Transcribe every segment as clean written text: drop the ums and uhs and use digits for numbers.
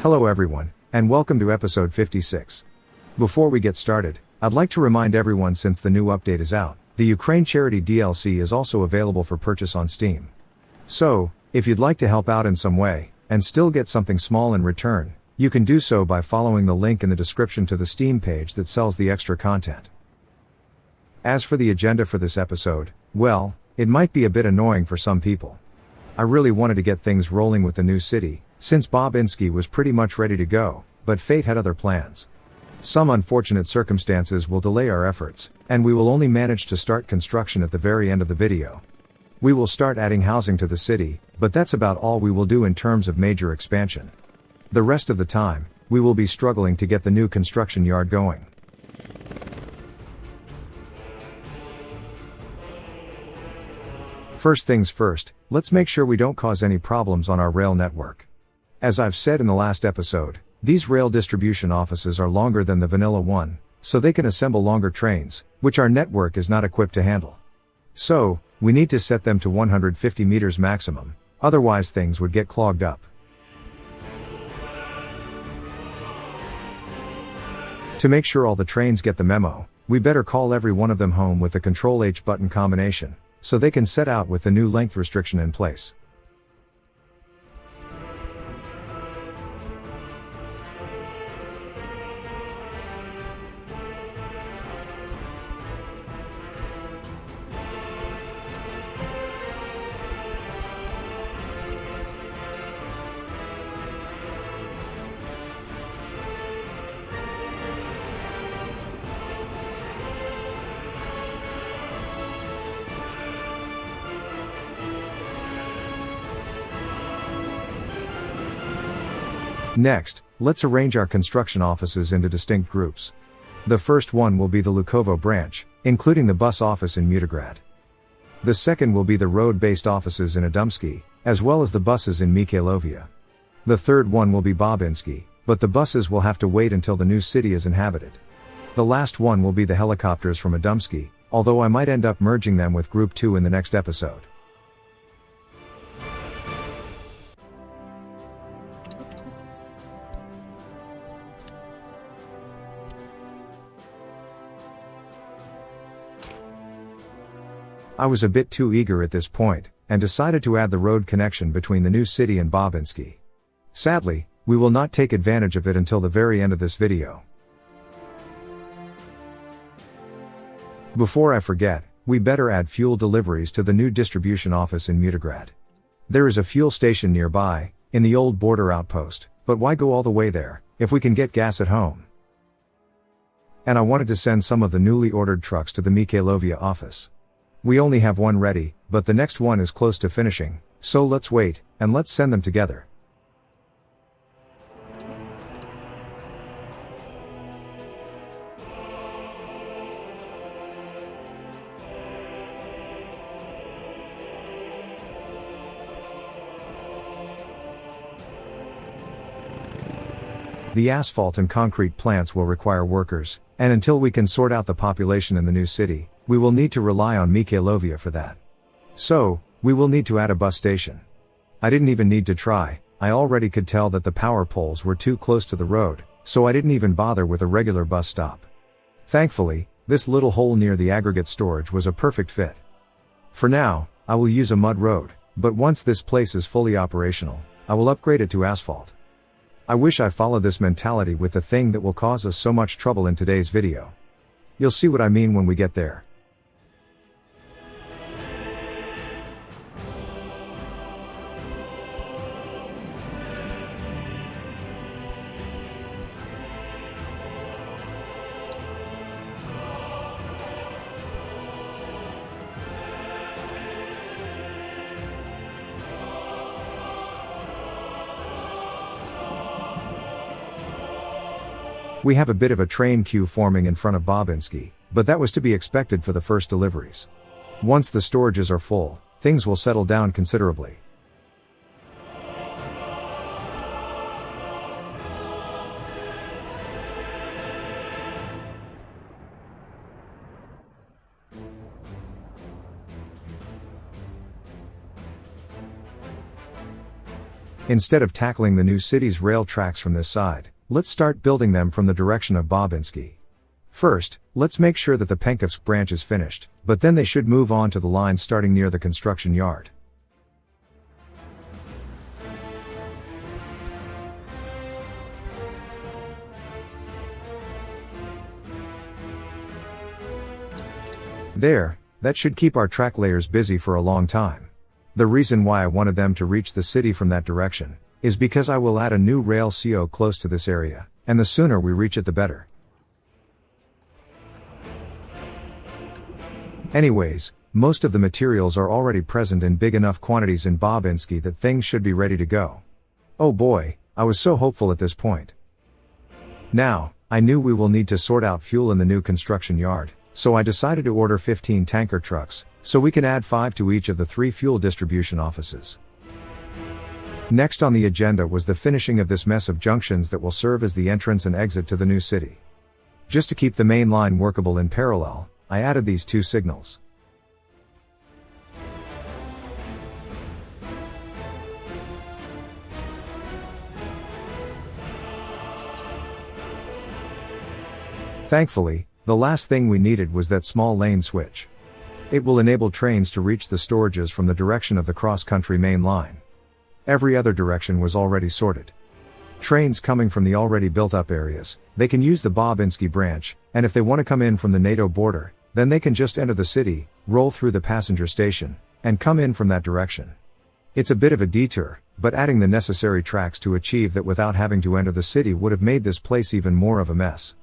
Hello everyone, and welcome to episode 56. Before we get started, I'd like to remind everyone since the new update is out, the Ukraine Charity DLC is also available for purchase on Steam. So, if you'd like to help out in some way, and still get something small in return, you can do so by following the link in the description to the Steam page that sells the extra content. As for the agenda for this episode, well, it might be a bit annoying for some people. I really wanted to get things rolling with the new city, since Bobinski was pretty much ready to go, but fate had other plans. Some unfortunate circumstances will delay our efforts, and we will only manage to start construction at the very end of the video. We will start adding housing to the city, but that's about all we will do in terms of major expansion. The rest of the time, we will be struggling to get the new construction yard going. First things first, let's make sure we don't cause any problems on our rail network. As I've said in the last episode, these rail distribution offices are longer than the vanilla one, so they can assemble longer trains, which our network is not equipped to handle. So, we need to set them to 150 meters maximum, otherwise things would get clogged up. To make sure all the trains get the memo, we better call every one of them home with the Control-H button combination, so they can set out with the new length restriction in place. Next, let's arrange our construction offices into distinct groups. The first one will be the Lukovo branch, including the bus office in Mutigrad. The second will be the road-based offices in Adumsky, as well as the buses in Mikhailovia. The third one will be Bobinski, but the buses will have to wait until the new city is inhabited. The last one will be the helicopters from Adumsky, although I might end up merging them with Group 2 in the next episode. I was a bit too eager at this point, and decided to add the road connection between the new city and Bobinski. Sadly, we will not take advantage of it until the very end of this video. Before I forget, we better add fuel deliveries to the new distribution office in Mutigrad. There is a fuel station nearby, in the old border outpost, but why go all the way there, if we can get gas at home? And I wanted to send some of the newly ordered trucks to the Mikhailovia office. We only have one ready, but the next one is close to finishing, so let's wait, and let's send them together. The asphalt and concrete plants will require workers, and until we can sort out the population in the new city, we will need to rely on Mikhailovia for that. So, we will need to add a bus station. I didn't even need to try, I already could tell that the power poles were too close to the road, so I didn't even bother with a regular bus stop. Thankfully, this little hole near the aggregate storage was a perfect fit. For now, I will use a mud road, but once this place is fully operational, I will upgrade it to asphalt. I wish I followed this mentality with the thing that will cause us so much trouble in today's video. You'll see what I mean when we get there. We have a bit of a train queue forming in front of Bobinski, but that was to be expected for the first deliveries. Once the storages are full, things will settle down considerably. Instead of tackling the new city's rail tracks from this side, let's start building them from the direction of Babinski. First, let's make sure that the Penkovsk branch is finished, but then they should move on to the line starting near the construction yard. There, that should keep our track layers busy for a long time. The reason why I wanted them to reach the city from that direction is because I will add a new rail CO close to this area, and the sooner we reach it the better. Anyways, most of the materials are already present in big enough quantities in Babinski that things should be ready to go. Oh boy, I was so hopeful at this point. Now, I knew we will need to sort out fuel in the new construction yard, so I decided to order 15 tanker trucks, so we can add 5 to each of the 3 fuel distribution offices. Next on the agenda was the finishing of this mess of junctions that will serve as the entrance and exit to the new city. Just to keep the main line workable in parallel, I added these 2 signals. Thankfully, the last thing we needed was that small lane switch. It will enable trains to reach the storages from the direction of the cross-country main line. Every other direction was already sorted. Trains coming from the already built-up areas, they can use the Babinski branch, and if they want to come in from the NATO border, then they can just enter the city, roll through the passenger station, and come in from that direction. It's a bit of a detour, but adding the necessary tracks to achieve that without having to enter the city would have made this place even more of a mess.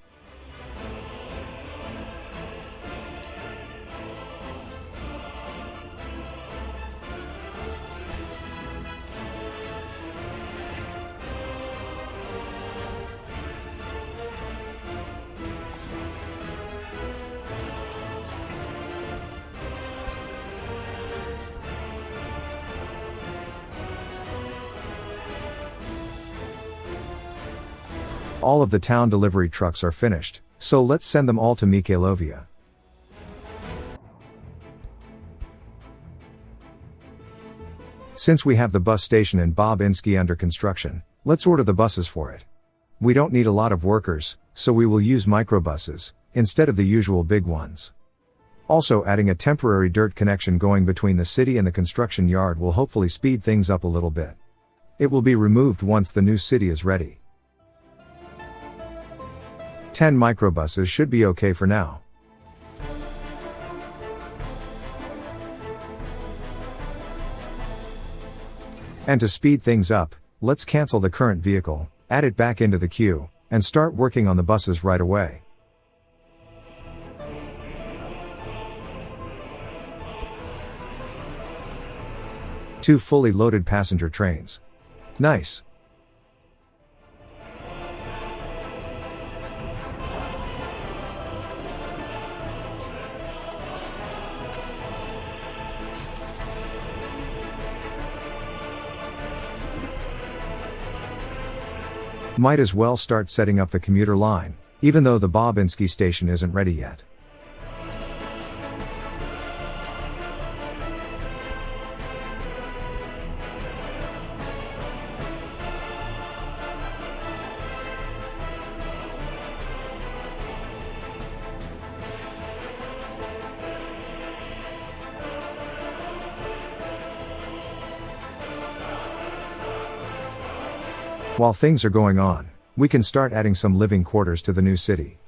All of the town delivery trucks are finished, so let's send them all to Mikhailovia. Since we have the bus station in Babinski under construction, let's order the buses for it. We don't need a lot of workers, so we will use microbuses, instead of the usual big ones. Also, adding a temporary dirt connection going between the city and the construction yard will hopefully speed things up a little bit. It will be removed once the new city is ready. 10 microbuses should be okay for now. And to speed things up, let's cancel the current vehicle, add it back into the queue, and start working on the buses right away. Two fully loaded passenger trains. Nice. Might as well start setting up the commuter line, even though the Babinski station isn't ready yet. While things are going on, we can start adding some living quarters to the new city.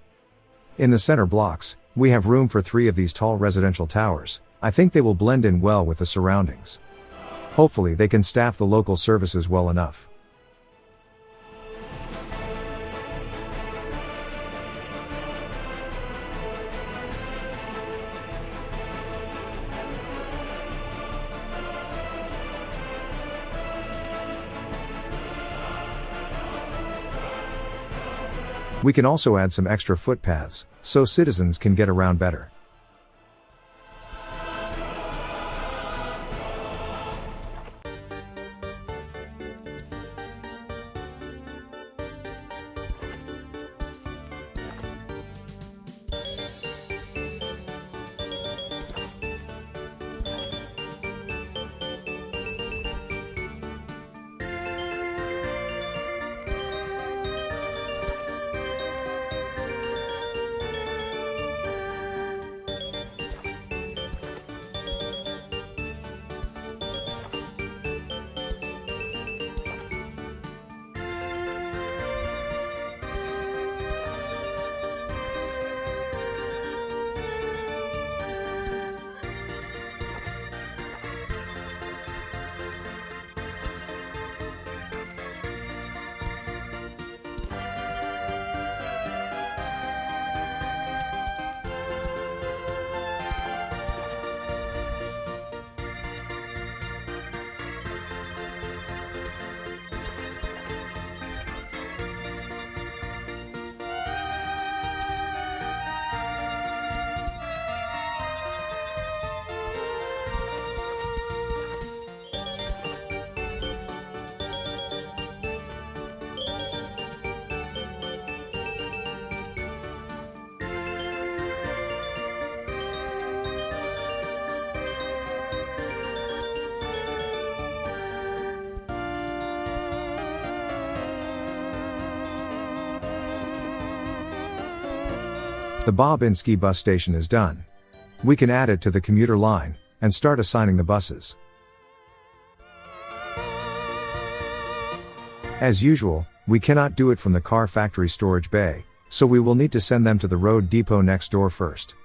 In the center blocks, we have room for 3 of these tall residential towers. I think they will blend in well with the surroundings. Hopefully they can staff the local services well enough. We can also add some extra footpaths, so citizens can get around better. The Babinski bus station is done. We can add it to the commuter line, and start assigning the buses. As usual, we cannot do it from the car factory storage bay, so we will need to send them to the road depot next door first.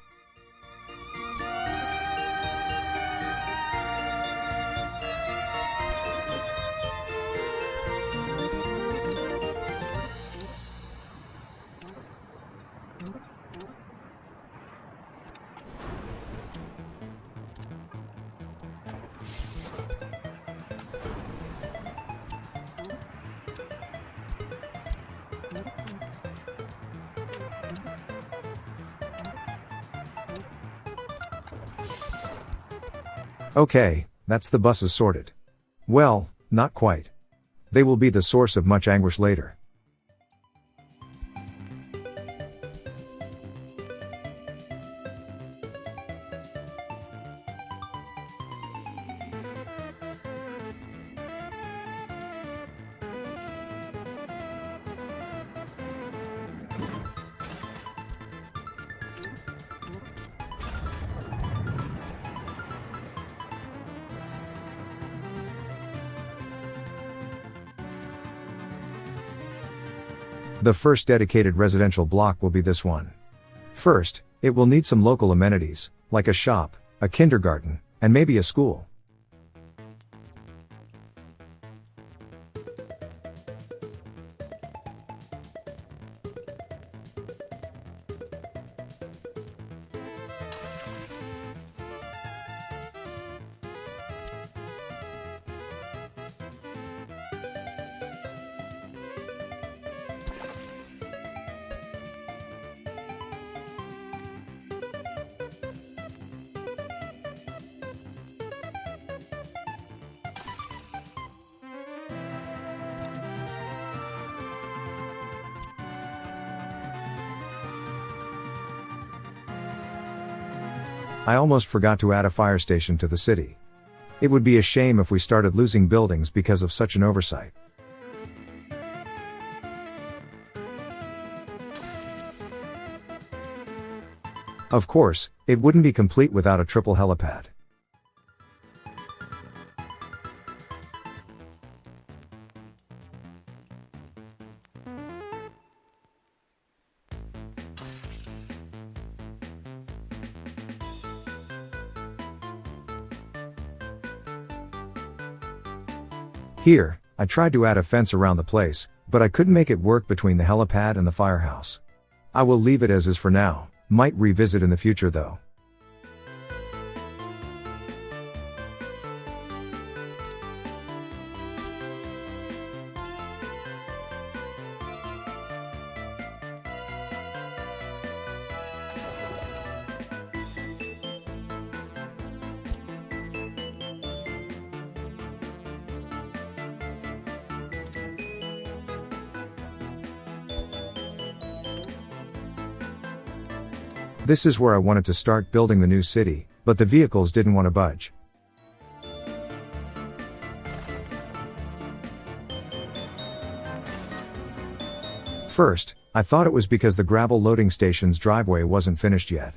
Okay, that's the buses sorted. Well, not quite. They will be the source of much anguish later. The first dedicated residential block will be this one. First, it will need some local amenities, like a shop, a kindergarten, and maybe a school. I almost forgot to add a fire station to the city. It would be a shame if we started losing buildings because of such an oversight. Of course, it wouldn't be complete without a triple helipad. Here, I tried to add a fence around the place, but I couldn't make it work between the helipad and the firehouse. I will leave it as is for now, might revisit in the future though. This is where I wanted to start building the new city, but the vehicles didn't want to budge. First, I thought it was because the gravel loading station's driveway wasn't finished yet.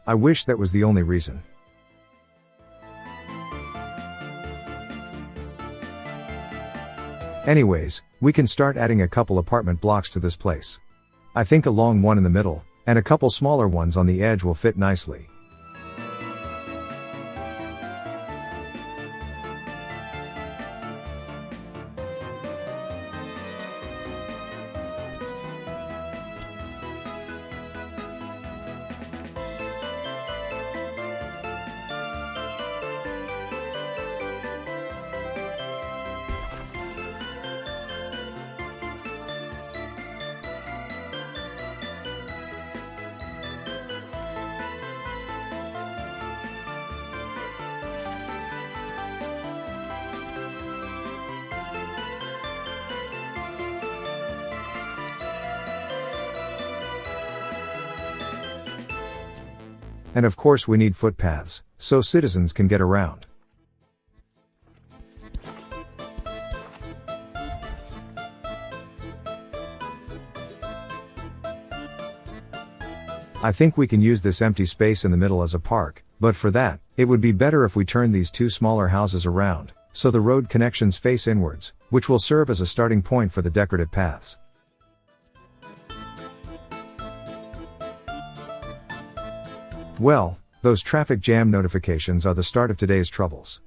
I wish that was the only reason. Anyways, we can start adding a couple apartment blocks to this place. I think a long one in the middle, and a couple smaller ones on the edge will fit nicely. And of course we need footpaths, so citizens can get around. I think we can use this empty space in the middle as a park, but for that, it would be better if we turn these two smaller houses around, so the road connections face inwards, which will serve as a starting point for the decorative paths. Well, those traffic jam notifications are the start of today's troubles.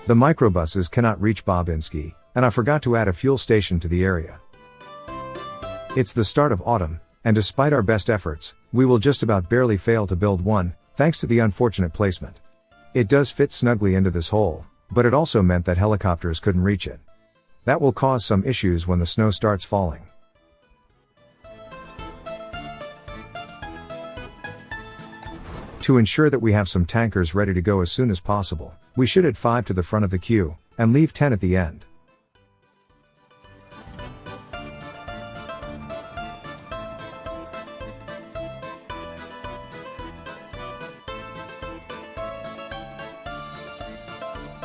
The microbuses cannot reach Bobinski, and I forgot to add a fuel station to the area. It's the start of autumn, and despite our best efforts, we will just about barely fail to build one, thanks to the unfortunate placement. It does fit snugly into this hole, but it also meant that helicopters couldn't reach it. That will cause some issues when the snow starts falling. To ensure that we have some tankers ready to go as soon as possible, we should add 5 to the front of the queue, and leave 10 at the end.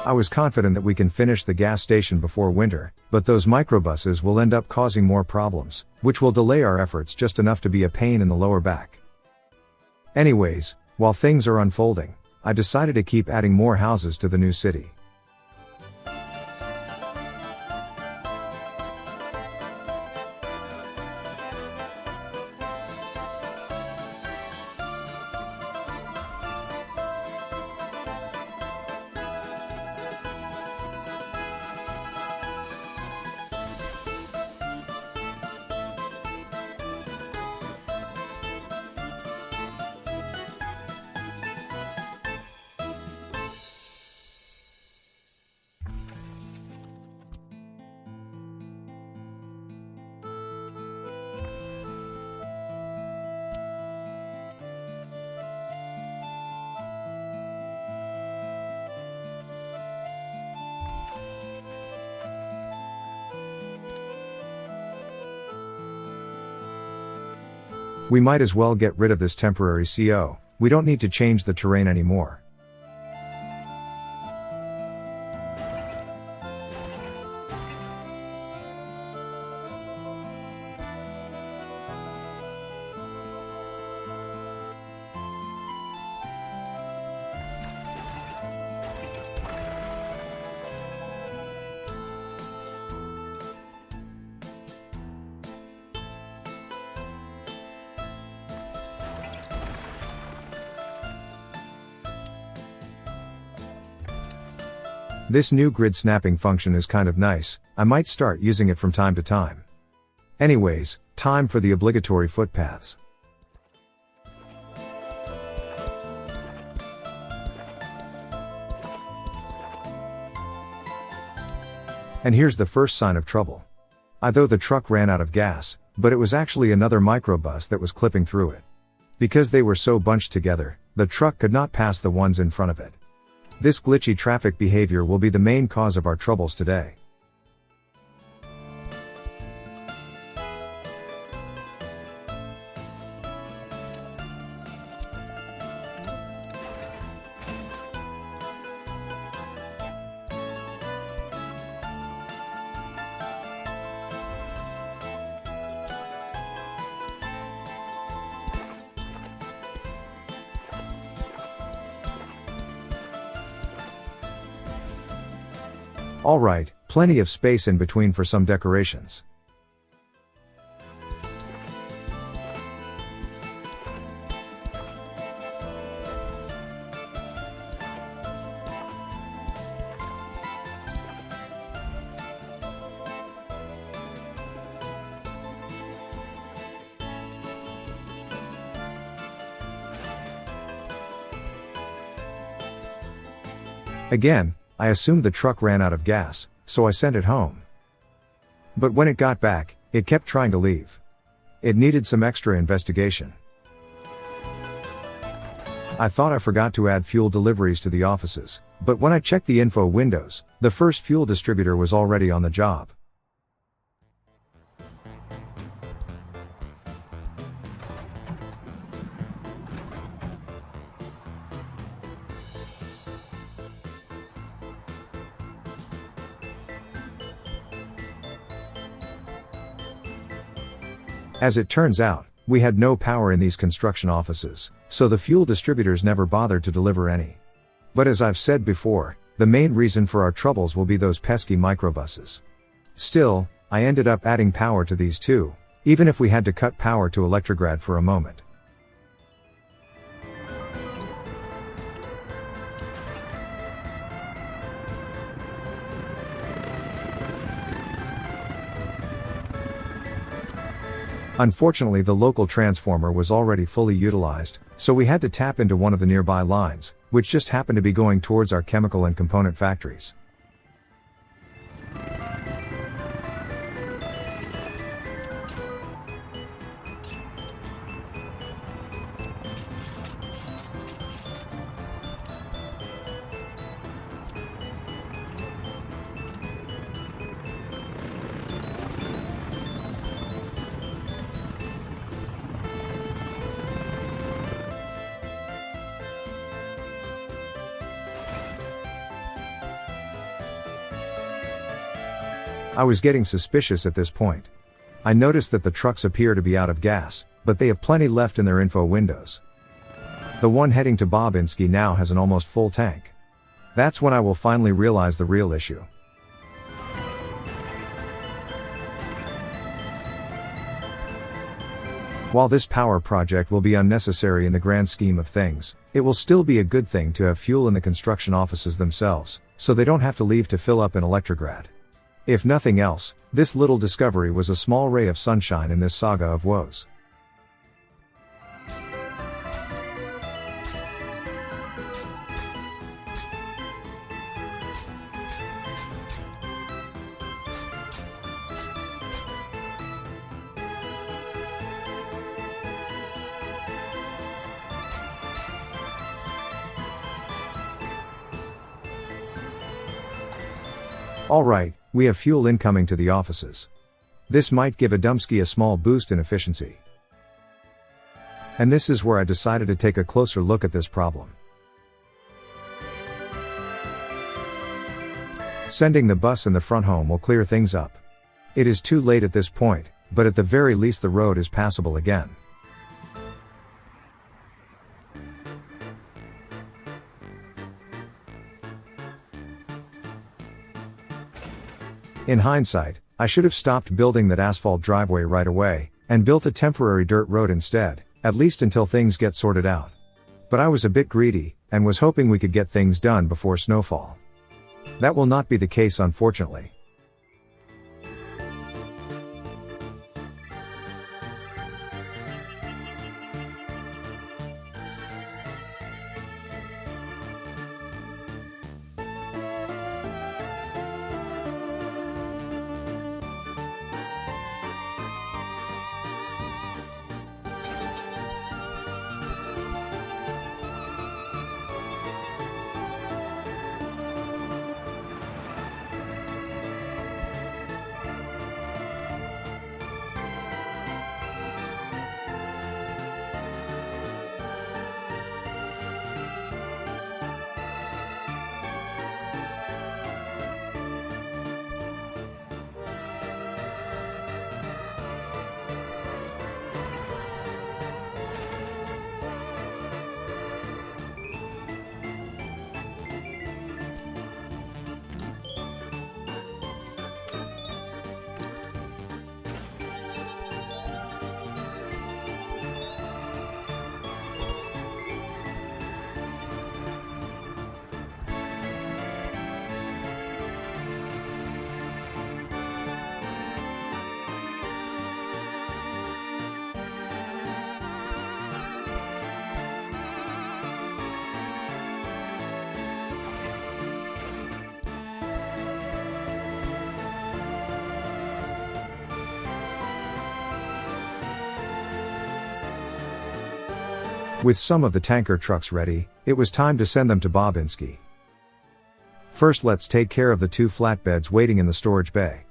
I was confident that we can finish the gas station before winter, but those microbuses will end up causing more problems, which will delay our efforts just enough to be a pain in the lower back. Anyways, while things are unfolding, I decided to keep adding more houses to the new city. We might as well get rid of this temporary CO, we don't need to change the terrain anymore. This new grid snapping function is kind of nice, I might start using it from time to time. Anyways, time for the obligatory footpaths. And here's the first sign of trouble. Although the truck ran out of gas, but it was actually another microbus that was clipping through it. Because they were so bunched together, the truck could not pass the ones in front of it. This glitchy traffic behavior will be the main cause of our troubles today. Alright, plenty of space in between for some decorations. Again, I assumed the truck ran out of gas, so I sent it home. But when it got back, it kept trying to leave. It needed some extra investigation. I thought I forgot to add fuel deliveries to the offices, but when I checked the info windows, the first fuel distributor was already on the job. As it turns out, We had no power in these construction offices, so the fuel distributors never bothered to deliver any. But as I've said before, the main reason for our troubles will be those pesky microbuses. Still, I ended up adding power to these too, even if we had to cut power to Electrograd for a moment. Unfortunately, the local transformer was already fully utilized, so we had to tap into one of the nearby lines, which just happened to be going towards our chemical and component factories. I was getting suspicious at this point. I noticed that the trucks appear to be out of gas, but they have plenty left in their info windows. The one heading to Bobinski now has an almost full tank. That's when I will finally realize the real issue. While this power project will be unnecessary in the grand scheme of things, it will still be a good thing to have fuel in the construction offices themselves, so they don't have to leave to fill up in Electrograd. If nothing else, this little discovery was a small ray of sunshine in this saga of woes. Alright, we have fuel incoming to the offices. This might give Adamski a small boost in efficiency. And this is where I decided to take a closer look at this problem. Sending the bus in the front home will clear things up. It is too late at this point, but at the very least the road is passable again. In hindsight, I should have stopped building that asphalt driveway right away, and built a temporary dirt road instead, at least until things get sorted out. But I was a bit greedy, and was hoping we could get things done before snowfall. That will not be the case, unfortunately. With some of the tanker trucks ready, it was time to send them to Bobinski. First, let's take care of the two flatbeds waiting in the storage bay.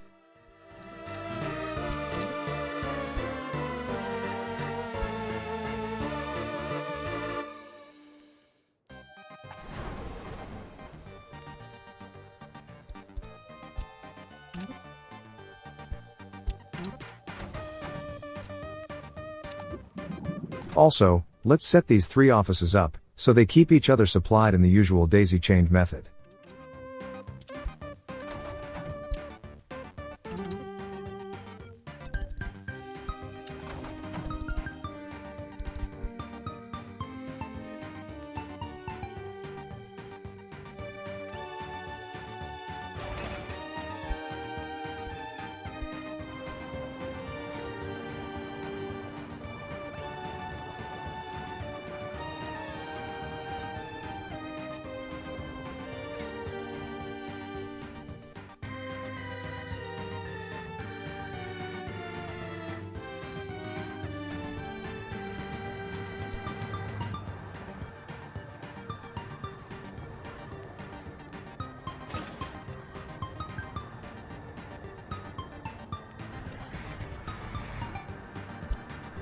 Also, let's set these 3 offices up, so they keep each other supplied in the usual daisy-chained method.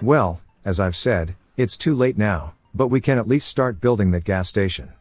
Well, as I've said, it's too late now, but we can at least start building that gas station.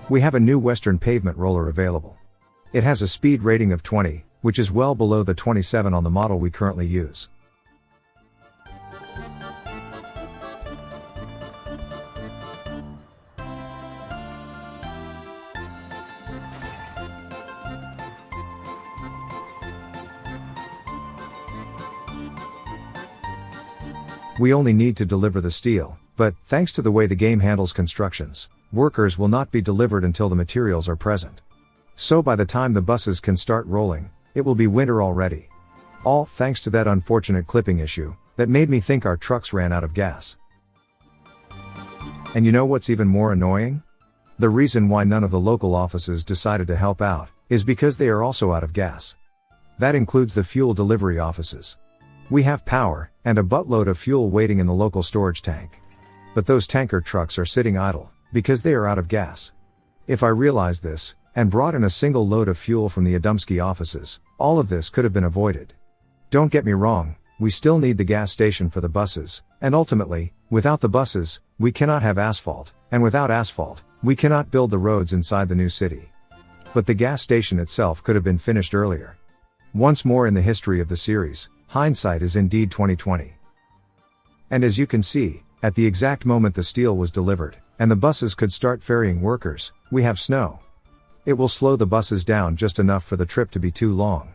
We have a new Western pavement roller available. It has a speed rating of 20, which is well below the 27 on the model we currently use. We only need to deliver the steel, but, thanks to the way the game handles constructions, workers will not be delivered until the materials are present. So by the time the buses can start rolling, it will be winter already. All thanks to that unfortunate clipping issue, that made me think our trucks ran out of gas. And you know what's even more annoying? The reason why none of the local offices decided to help out, is because they are also out of gas. That includes the fuel delivery offices. We have power, and a buttload of fuel waiting in the local storage tank. But those tanker trucks are sitting idle, because they are out of gas. If I realized this, and brought in a single load of fuel from the Adamski offices, all of this could have been avoided. Don't get me wrong, we still need the gas station for the buses, and ultimately, without the buses, we cannot have asphalt, and without asphalt, we cannot build the roads inside the new city. But the gas station itself could have been finished earlier. Once more in the history of the series, hindsight is indeed 2020. And as you can see, at the exact moment the steel was delivered, and the buses could start ferrying workers, we have snow. It will slow the buses down just enough for the trip to be too long.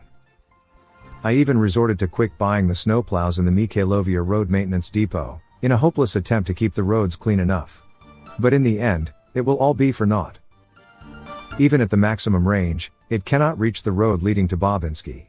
I even resorted to quick buying the snowplows in the Mikhailovia Road Maintenance Depot, in a hopeless attempt to keep the roads clean enough. But in the end, it will all be for naught. Even at the maximum range, it cannot reach the road leading to Babinski.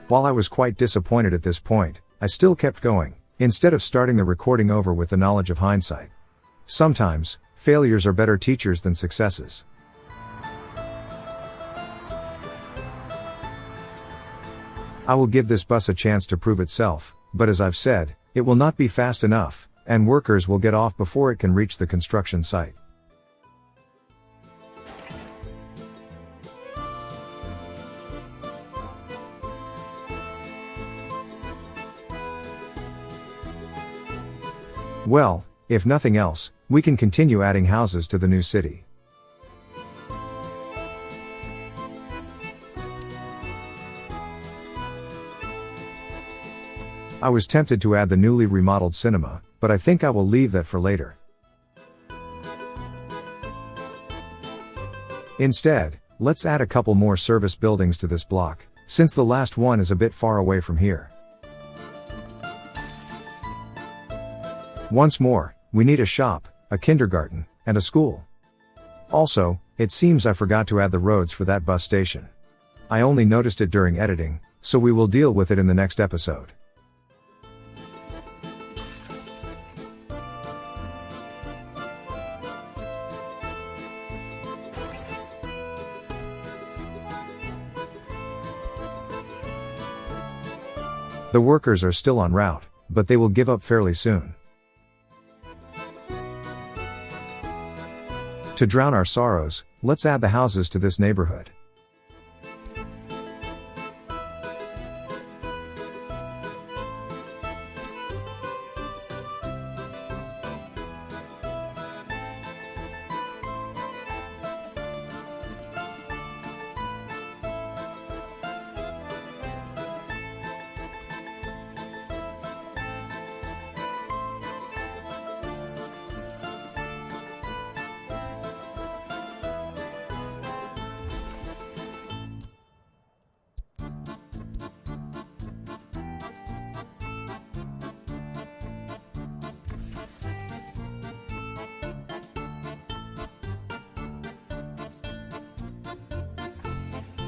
While I was quite disappointed at this point, I still kept going, instead of starting the recording over with the knowledge of hindsight. Sometimes, failures are better teachers than successes. I will give this bus a chance to prove itself, but as I've said, it will not be fast enough, and workers will get off before it can reach the construction site. Well, if nothing else, we can continue adding houses to the new city. I was tempted to add the newly remodeled cinema, but I think I will leave that for later. Instead, let's add a couple more service buildings to this block, since the last one is a bit far away from here. Once more, we need a shop, a kindergarten, and a school. Also, it seems I forgot to add the roads for that bus station. I only noticed it during editing, so we will deal with it in the next episode. The workers are still en route, but they will give up fairly soon. To drown our sorrows, let's add the houses to this neighborhood.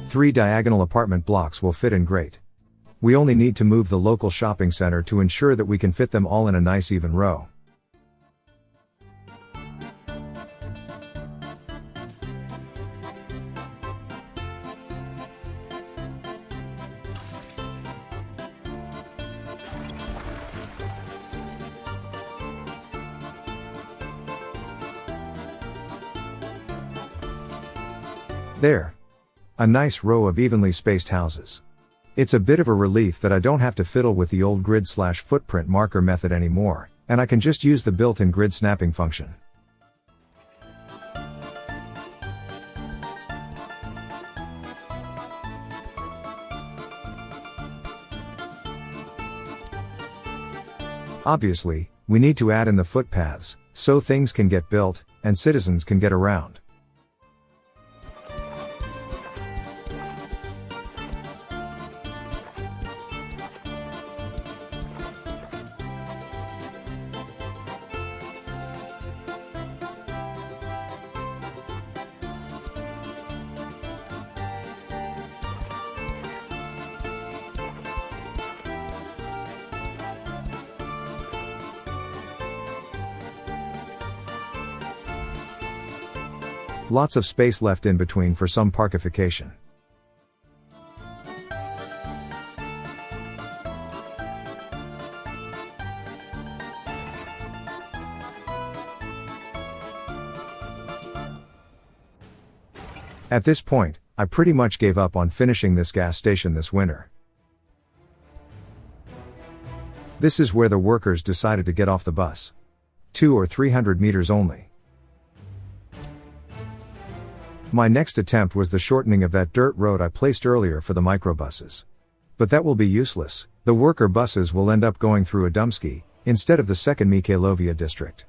Three diagonal apartment blocks will fit in great. We only need to move the local shopping center to ensure that we can fit them all in a nice even row. There. A nice row of evenly spaced houses. It's a bit of a relief that I don't have to fiddle with the old grid/footprint marker method anymore, and I can just use the built-in grid snapping function. Obviously, we need to add in the footpaths, so things can get built, and citizens can get around. Lots of space left in between for some parkification. At this point, I pretty much gave up on finishing this gas station this winter. This is where the workers decided to get off the bus. 200 or 300 meters only. My next attempt was the shortening of that dirt road I placed earlier for the microbuses. But that will be useless. The worker buses will end up going through Adamski, instead of the second Mikhailovia district.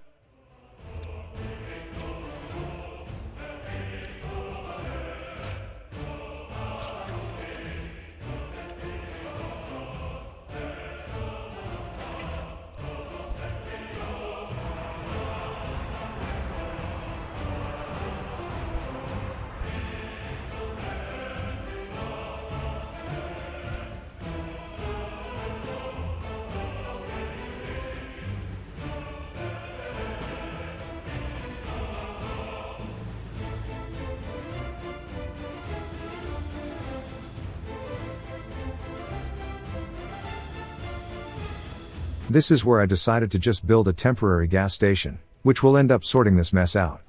This is where I decided to just build a temporary gas station, which will end up sorting this mess out.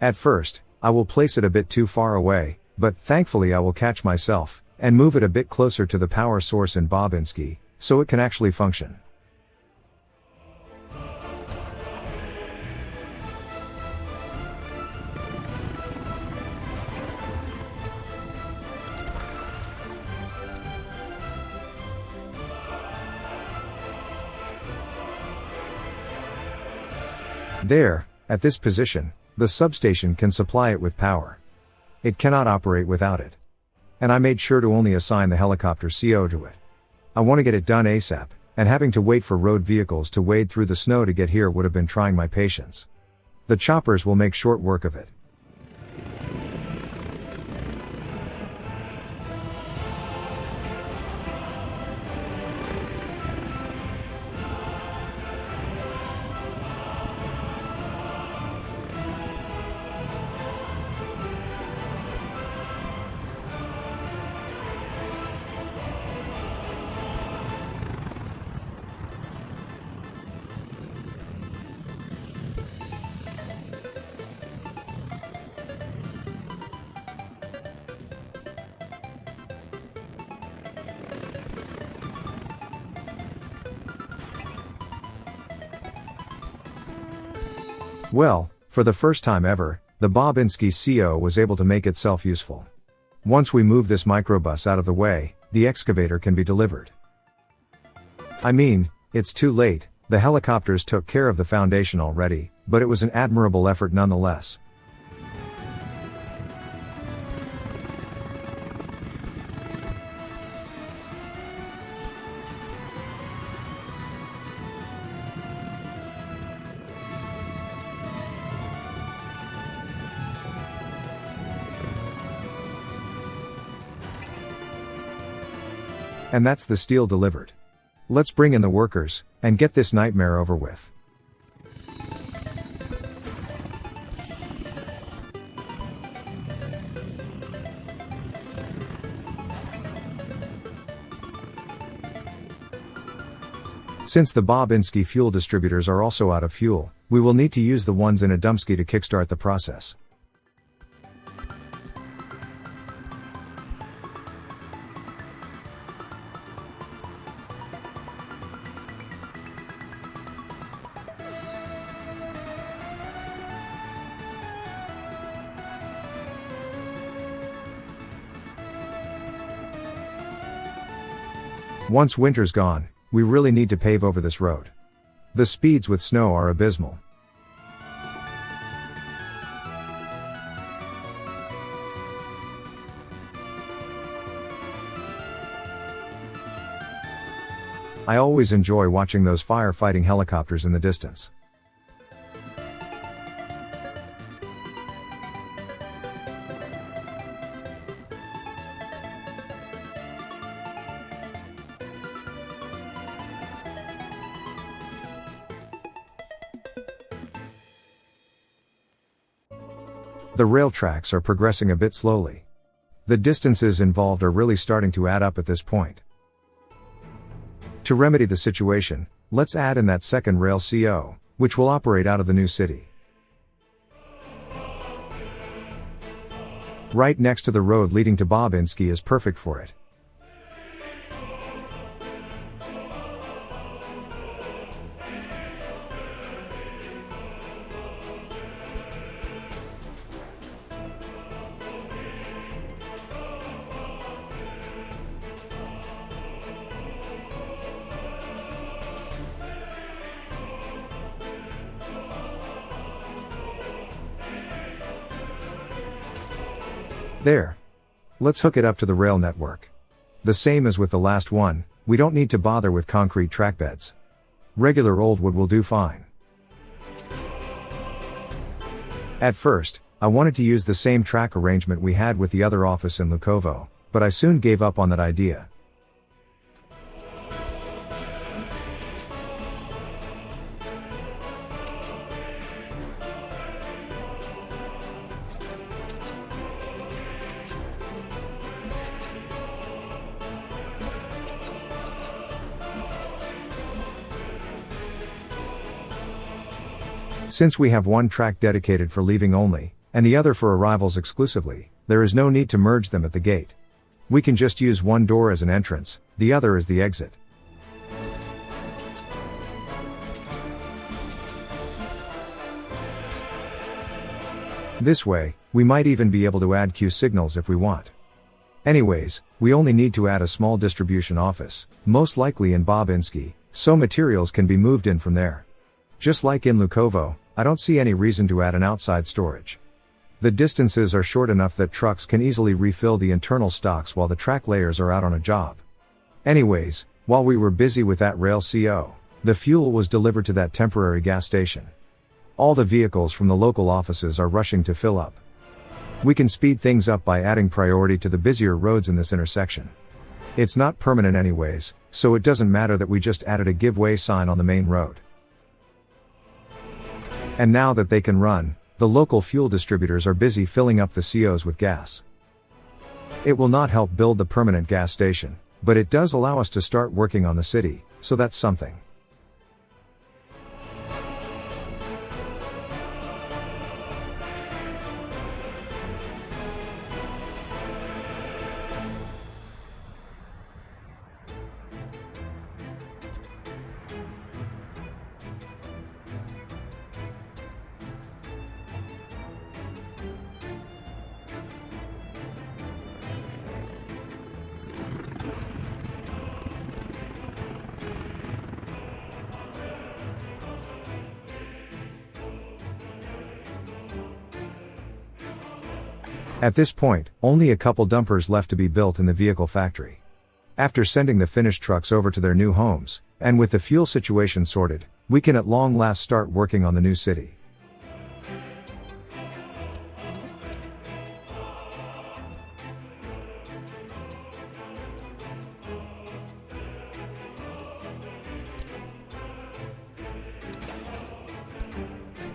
At first, I will place it a bit too far away, but thankfully I will catch myself, and move it a bit closer to the power source in Bobinski, so it can actually function. There, at this position, the substation can supply it with power. It cannot operate without it. And I made sure to only assign the helicopter CO to it. I want to get it done ASAP, and having to wait for road vehicles to wade through the snow to get here would have been trying my patience. The choppers will make short work of it. Well, for the first time ever, the Bobinski CO was able to make itself useful. Once we move this microbus out of the way, the excavator can be delivered. I mean, it's too late, the helicopters took care of the foundation already, but it was an admirable effort nonetheless. And that's the steel delivered. Let's bring in the workers, and get this nightmare over with. Since the Bobinski fuel distributors are also out of fuel, we will need to use the ones in Adumski to kickstart the process. Once winter's gone, we really need to pave over this road. The speeds with snow are abysmal. I always enjoy watching those firefighting helicopters in the distance. The rail tracks are progressing a bit slowly. The distances involved are really starting to add up at this point. To remedy the situation, let's add in that second rail CO, which will operate out of the new city. Right next to the road leading to Bobinski is perfect for it. There. Let's hook it up to the rail network. The same as with the last one, we don't need to bother with concrete track beds. Regular old wood will do fine. At first, I wanted to use the same track arrangement we had with the other office in Lukovo, but I soon gave up on that idea. Since we have one track dedicated for leaving only, and the other for arrivals exclusively, there is no need to merge them at the gate. We can just use one door as an entrance, the other as the exit. This way, we might even be able to add queue signals if we want. Anyways, we only need to add a small distribution office, most likely in Babinski, so materials can be moved in from there. Just like in Lukovo, I don't see any reason to add an outside storage. The distances are short enough that trucks can easily refill the internal stocks while the track layers are out on a job. Anyways, while we were busy with that rail CO, the fuel was delivered to that temporary gas station. All the vehicles from the local offices are rushing to fill up. We can speed things up by adding priority to the busier roads in this intersection. It's not permanent anyways, so it doesn't matter that we just added a give way sign on the main road. And now that they can run, the local fuel distributors are busy filling up the COs with gas. It will not help build the permanent gas station, but it does allow us to start working on the city, so that's something. At this point, only a couple dumpers left to be built in the vehicle factory. After sending the finished trucks over to their new homes, and with the fuel situation sorted, we can at long last start working on the new city.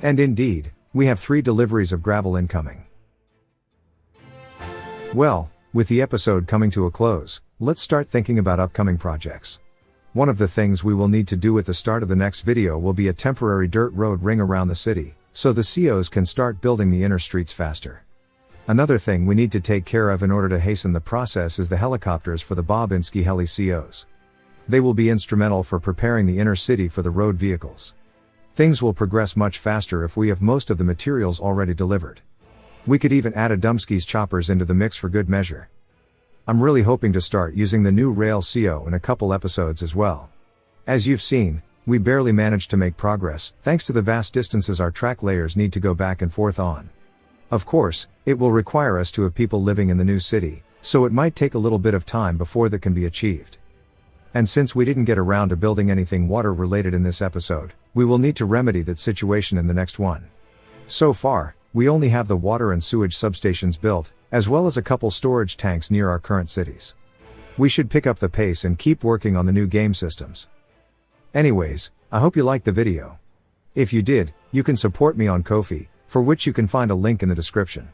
And indeed, we have 3 deliveries of gravel incoming. Well, with the episode coming to a close, let's start thinking about upcoming projects. One of the things we will need to do at the start of the next video will be a temporary dirt road ring around the city, so the COs can start building the inner streets faster. Another thing we need to take care of in order to hasten the process is the helicopters for the Babinski Heli COs. They will be instrumental for preparing the inner city for the road vehicles. Things will progress much faster if we have most of the materials already delivered. We could even add a Dumski's choppers into the mix for good measure. I'm really hoping to start using the new rail CO in a couple episodes as well. As you've seen, we barely managed to make progress, thanks to the vast distances our track layers need to go back and forth on. Of course, it will require us to have people living in the new city, so it might take a little bit of time before that can be achieved. And since we didn't get around to building anything water related in this episode, we will need to remedy that situation in the next one. So far, we only have the water and sewage substations built, as well as a couple storage tanks near our current cities. We should pick up the pace and keep working on the new game systems. Anyways, I hope you liked the video. If you did, you can support me on Ko-fi, for which you can find a link in the description.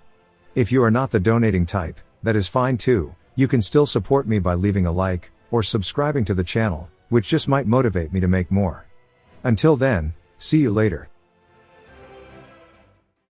If you are not the donating type, that is fine too. You can still support me by leaving a like, or subscribing to the channel, which just might motivate me to make more. Until then, see you later.